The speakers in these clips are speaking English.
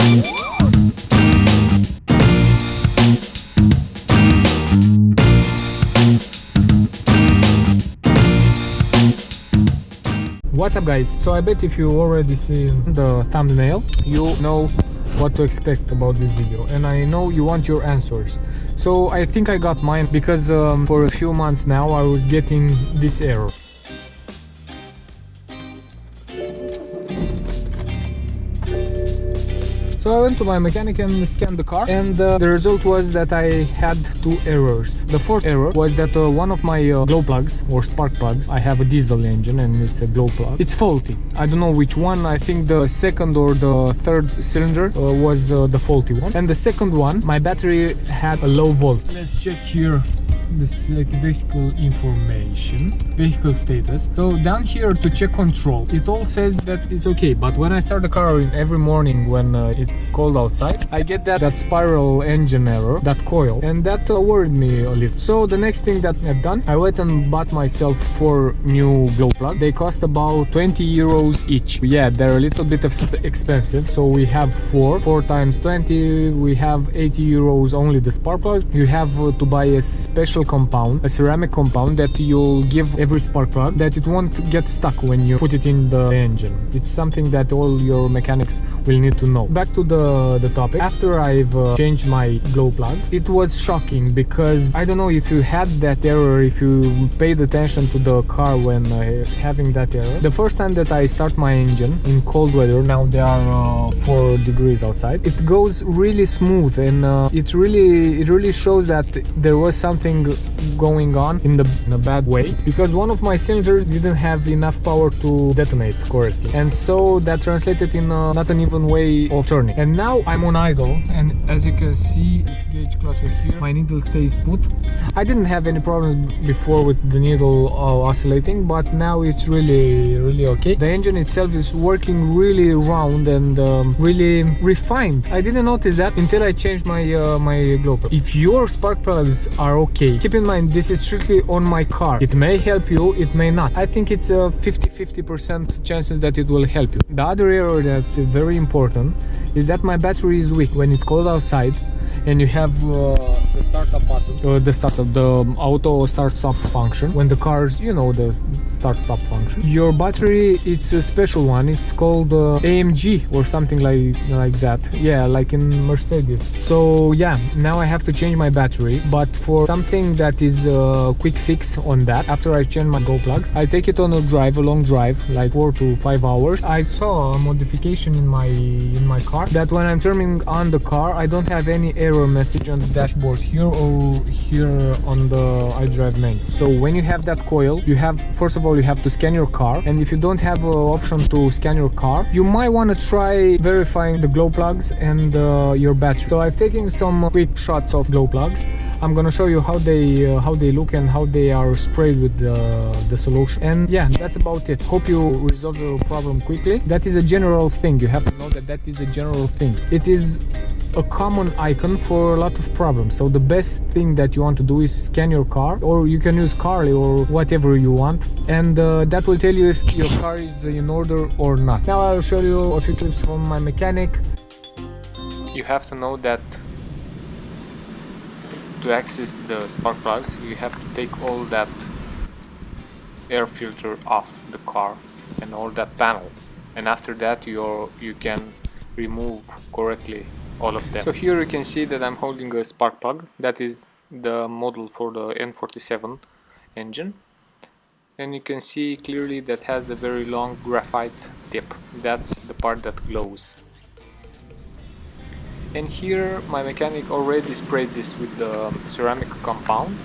What's up guys, so I bet if you already see the thumbnail you know what to expect about this video, and I know you want your answers. So I think I got mine because for a few months now I was getting this error. So I went to my mechanic and scanned the car, and the result was that I had two errors. The first error was that one of my glow plugs or spark plugs, I have a diesel engine and it's a glow plug, it's faulty. I don't know which one. I think the second or the third cylinder was the faulty one, and the second one, my battery had a low volt. Let's check here this vehicle information, vehicle status. So down here to check control, it all says that it's okay, but when I start the car every morning when it's cold outside, I get that spiral engine error, that coil, and that worried me a little. So the next thing that I've done, I went and bought myself 4 new glow plugs. They cost about 20 euros each. Yeah, they're a little bit expensive, so we have 4 times 20, we have 80 euros only the spark plugs. You have to buy a special compound, a ceramic compound that you'll give every spark plug, that it won't get stuck when you put it in the engine. It's something that all your mechanics will need to know. Back to the topic. After I've changed my glow plug, it was shocking because I don't know if you had that error, if you paid attention to the car when having that error. The first time that I start my engine in cold weather, now there are 4 degrees outside, it goes really smooth, and it really shows that there was something going on in a bad way, because one of my cylinders didn't have enough power to detonate correctly, and so that translated in not an even way of turning. And now I'm on idle, and as you can see, this gauge cluster here, my needle stays put. I didn't have any problems before with the needle oscillating, but now it's really okay. The engine itself is working really round and really refined. I didn't notice that until I changed my my glow plug. If your spark plugs are okay, keep in mind this is strictly on my car. It may help you, it may not. I think it's a 50% chances that it will help you. The other error that's very important is that my battery is weak when it's cold outside and you have the startup button, the auto start stop function when the cars, you know, the start stop function. Your battery, it's a special one, it's called AMG or something like that, yeah, like in Mercedes. So yeah, now I have to change my battery, but for something that is a quick fix on that, after I change my glow plugs, I take it on a long drive, like 4 to 5 hours. I saw a modification in my car that when I'm turning on the car, I don't have any error message on the dashboard here or here on the iDrive menu. So when you have that coil, you have, first of all, you have to scan your car, and if you don't have an option to scan your car, you might want to try verifying the glow plugs and your battery. So I've taken some quick shots of glow plugs. I'm gonna show you how they look and how they are sprayed with the solution. And yeah, that's about it. Hope you resolve your problem quickly. That is a general thing. You have to know that is a general thing. It is a common icon for a lot of problems. So the best thing that you want to do is scan your car, or you can use Carly or whatever you want, and that will tell you if your car is in order or not. Now I'll show you a few clips from my mechanic. You have to know that to access the spark plugs, you have to take all that air filter off the car and all that panel, and after that you can remove correctly all of them. So here you can see that I'm holding a spark plug. That is the model for the N47 engine, and you can see clearly that has a very long graphite tip. That's the part that glows. And here my mechanic already sprayed this with the ceramic compound,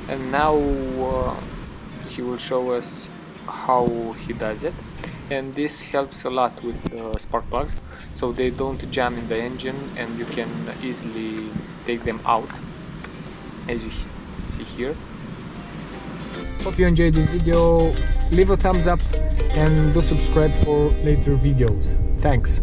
and now he will show us how he does it. And this helps a lot with the spark plugs, so they don't jam in the engine and you can easily take them out, as you see here. Hope you enjoyed this video. Leave a thumbs up and do subscribe for later videos. Thanks.